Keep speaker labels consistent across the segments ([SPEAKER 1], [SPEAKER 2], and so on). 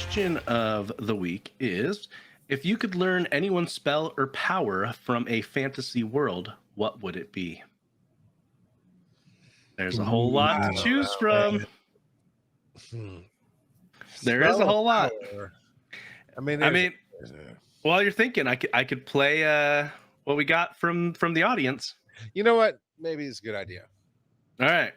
[SPEAKER 1] question of the week is, if you could learn anyone's spell or power from a fantasy world, what would it be? There's a whole lot to choose from. There is a whole lot.
[SPEAKER 2] I mean,
[SPEAKER 1] while you're thinking, I could play what we got from the audience.
[SPEAKER 2] You know what? Maybe it's a good idea.
[SPEAKER 1] All right.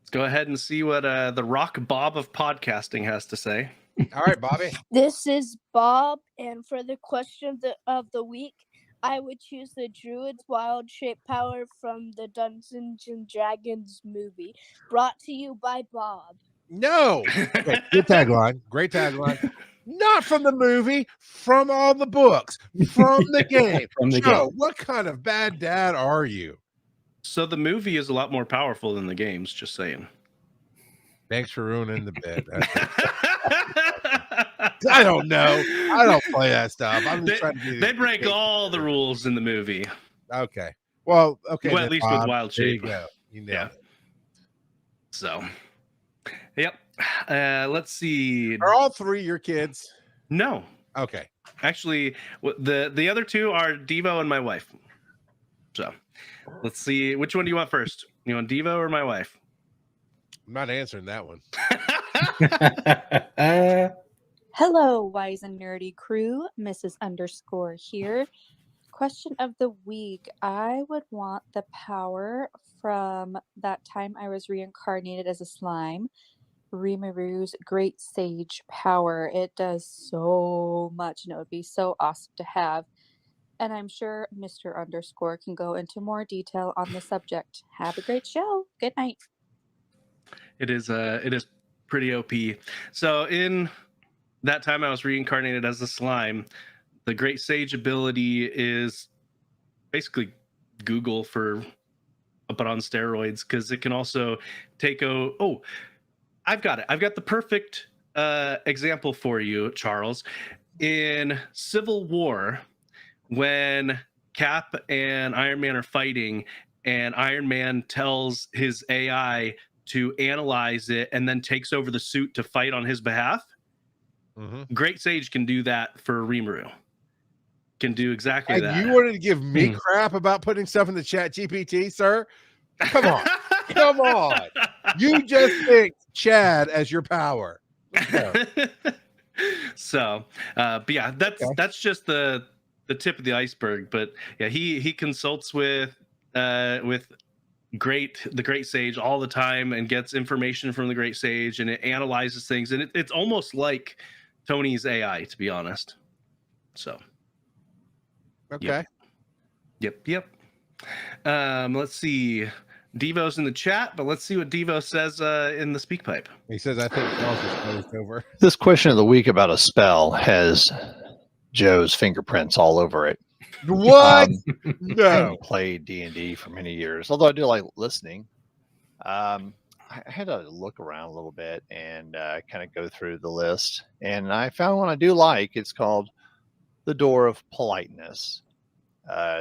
[SPEAKER 1] Let's go ahead and see what the Rock Bob of podcasting has to say.
[SPEAKER 2] All right, Bobby.
[SPEAKER 3] This is Bob, and for the question of the week, I would choose the Druid's Wild Shape power from the Dungeons and Dragons movie, brought to you by Bob.
[SPEAKER 2] No. Okay, good tagline. Great tagline. Not from the movie, from all the books, from the game.
[SPEAKER 4] From the
[SPEAKER 2] Joe,
[SPEAKER 4] game.
[SPEAKER 2] what kind of bad dad are you?
[SPEAKER 1] So the movie is a lot more powerful than the games, just saying.
[SPEAKER 2] Thanks for ruining the bit. I don't know. I don't play that stuff. I'm just trying to do
[SPEAKER 1] they break all the rules in the movie.
[SPEAKER 2] Okay. Well, okay.
[SPEAKER 1] Well, at least with Wild Shape.
[SPEAKER 2] There you go.
[SPEAKER 1] So, yep. Let's see.
[SPEAKER 2] Are all three your kids?
[SPEAKER 1] No.
[SPEAKER 2] Okay.
[SPEAKER 1] Actually, the other two are Devo and my wife. So, let's see. Which one do you want first? You want Devo or my wife?
[SPEAKER 2] I'm not answering that one.
[SPEAKER 5] Hello, wise and nerdy crew. Mrs. Underscore here. Question of the week. I would want the power from that time I was reincarnated as a slime. Rimaru's Great Sage power. It does so much, and it would be so awesome to have. And I'm sure Mr. Underscore can go into more detail on the subject. Have a great show. Good night.
[SPEAKER 1] It is pretty OP. So in that time I was reincarnated as a slime, the Great Sage ability is basically Google but on steroids, because it can also take I've got it. I've got the perfect example for you, Charles. In Civil War, when Cap and Iron Man are fighting, and Iron Man tells his AI to analyze it and then takes over the suit to fight on his behalf, Great Sage can do that for Rimuru. Can do exactly that.
[SPEAKER 2] You wanted to give me crap about putting stuff in the chat GPT, sir? Come on. Come on. You just picked Chad as your power.
[SPEAKER 1] So, but yeah, that's just the tip of the iceberg. But yeah, he consults with the Great Sage all the time and gets information from the Great Sage, and it analyzes things, and it's almost like Tony's AI, to be honest. So,
[SPEAKER 2] okay.
[SPEAKER 1] Yep. Let's see. Devo's in the chat, but let's see what Devo says in the speak pipe.
[SPEAKER 2] He says, I think Charles is closed over.
[SPEAKER 4] This question of the week about a spell has Joe's fingerprints all over it.
[SPEAKER 2] What? No.
[SPEAKER 4] I haven't played D&D for many years, although I do like listening. I had to look around a little bit and kind of go through the list, and I found one I do like. It's called the Door of Politeness.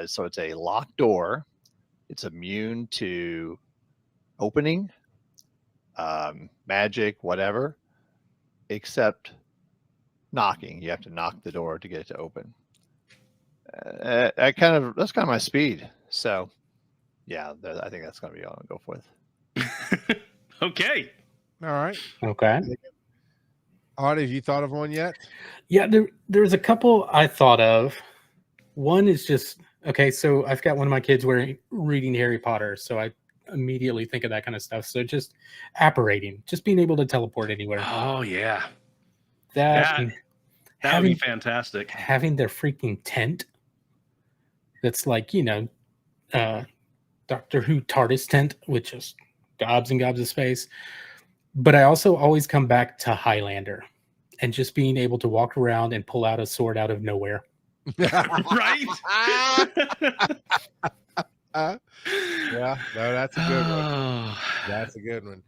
[SPEAKER 4] So it's a locked door. It's immune to opening, magic, whatever, except knocking. You have to knock the door to get it to open. That's kind of my speed. So, yeah, I think that's going to be all I'll go with.
[SPEAKER 1] Okay.
[SPEAKER 2] All right.
[SPEAKER 6] Okay.
[SPEAKER 2] Audie, have you thought of one yet?
[SPEAKER 6] Yeah, there's a couple I thought of. One is just, okay, so I've got one of my kids reading Harry Potter, so I immediately think of that kind of stuff. So just apparating, just being able to teleport anywhere.
[SPEAKER 1] Oh, yeah.
[SPEAKER 6] That
[SPEAKER 1] would be fantastic.
[SPEAKER 6] Having their freaking tent that's like, Doctor Who TARDIS tent with just gobs and gobs of space. But I also always come back to Highlander and just being able to walk around and pull out a sword out of nowhere.
[SPEAKER 1] Right?
[SPEAKER 2] Yeah, no, that's a good one. That's a good one.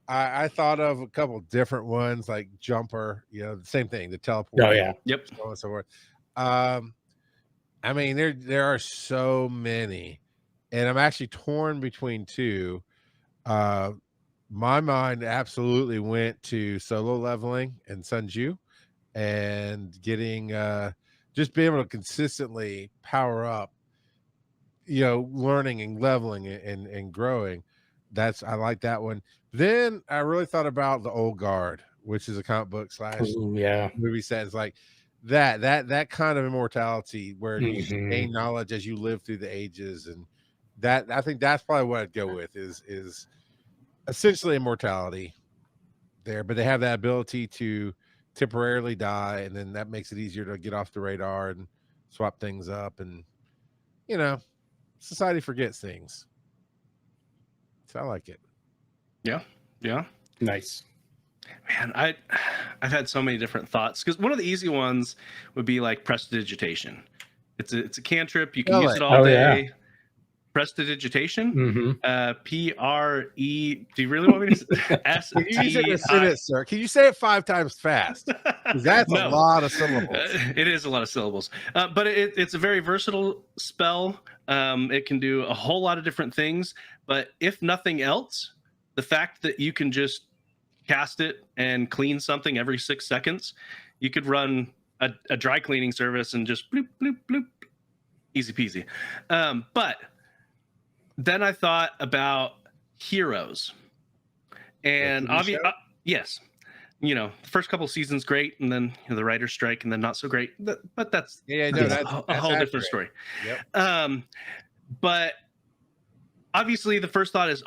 [SPEAKER 2] I thought of a couple different ones, like Jumper, the same thing, the teleport.
[SPEAKER 6] Oh, yeah.
[SPEAKER 1] Yep.
[SPEAKER 2] So on and so forth. I mean, there are so many, and I'm actually torn between two. My mind absolutely went to solo leveling and Sunju, and getting just being able to consistently power up, learning and leveling and growing. I like that one. Then I really thought about the Old Guard, which is a comic book / movie set. It's like that kind of immortality where you just gain knowledge as you live through the ages, and that I think that's probably what I'd go with is essentially immortality there, but they have that ability to temporarily die, and then that makes it easier to get off the radar and swap things up, and society forgets things. So I like it.
[SPEAKER 1] Yeah.
[SPEAKER 6] Nice.
[SPEAKER 1] Man, I've had so many different thoughts, because one of the easy ones would be like Prestidigitation. It's a cantrip. You can use it all day. Yeah. Prestidigitation. Pre. Do you really want me to S?
[SPEAKER 2] Can you use it in a sentence, sir? Can you say it 5 times fast? That's a lot of syllables.
[SPEAKER 1] It is a lot of syllables. But it's a very versatile spell. It can do a whole lot of different things. But if nothing else, the fact that you can just cast it and clean something every 6 seconds, you could run a dry cleaning service and just bloop, bloop, bloop. Easy peasy. But then I thought about heroes, and obviously, yes, the first couple seasons great, and then the writer's strike, and then not so great. But that's that's a whole different story. Yep. But obviously, the first thought is,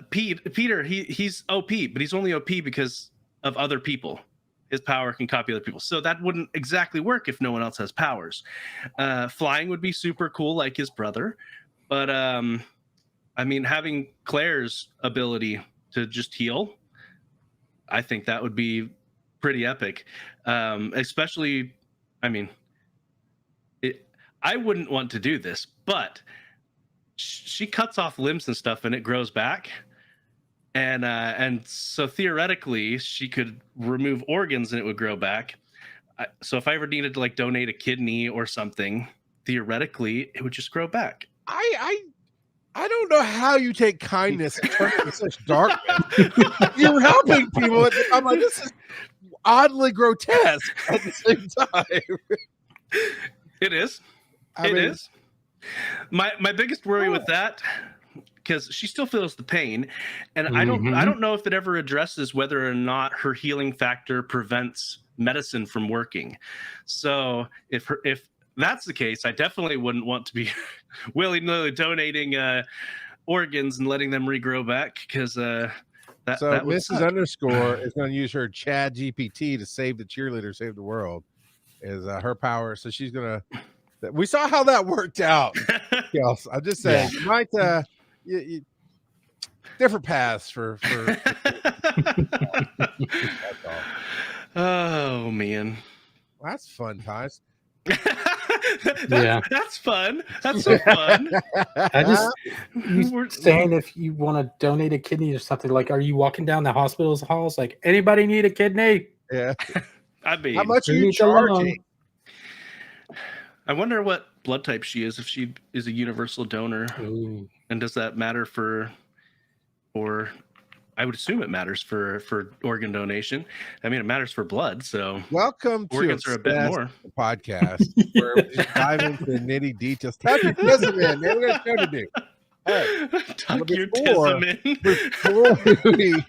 [SPEAKER 1] Peter, he's OP, but he's only OP because of other people. His power can copy other people, so that wouldn't exactly work if no one else has powers. Flying would be super cool, like his brother. But having Claire's ability to just heal, I think that would be pretty epic. Especially, I wouldn't want to do this, but she cuts off limbs and stuff, and it grows back. And so theoretically, she could remove organs, and it would grow back. So if I ever needed to donate a kidney or something, theoretically, it would just grow back.
[SPEAKER 2] I don't know how you take kindness and turn it into such darkness. You're helping people. I'm like, this is oddly grotesque at the same time.
[SPEAKER 1] It is. It is. My biggest worry with that, because she still feels the pain, and I don't know if it ever addresses whether or not her healing factor prevents medicine from working. So if that's the case, I definitely wouldn't want to be willy-nilly donating organs and letting them regrow back, because that
[SPEAKER 2] Mrs. Underscore is going to use her Chad GPT to save the cheerleader, save the world, is her power. So she's going to. We saw how that worked out. Yes, I'm just saying, you might different paths for that's all.
[SPEAKER 1] Oh man,
[SPEAKER 2] that's fun, guys.
[SPEAKER 1] That's fun. That's so fun.
[SPEAKER 6] You're saying if you want to donate a kidney or something, are you walking down the hospital's halls like, anybody need a kidney?
[SPEAKER 2] Yeah.
[SPEAKER 1] I mean,
[SPEAKER 2] how much are you charging?
[SPEAKER 1] I wonder what blood type she is, if she is a universal donor.
[SPEAKER 6] Ooh.
[SPEAKER 1] And does that matter or I would assume it matters for organ donation. It matters for blood. So
[SPEAKER 2] welcome to
[SPEAKER 1] organs are a bit more
[SPEAKER 2] podcast where we just dive into the nitty details. Tuck your tism in, man. We got a show to do. All right.
[SPEAKER 1] Tuck your tism in.
[SPEAKER 2] Before we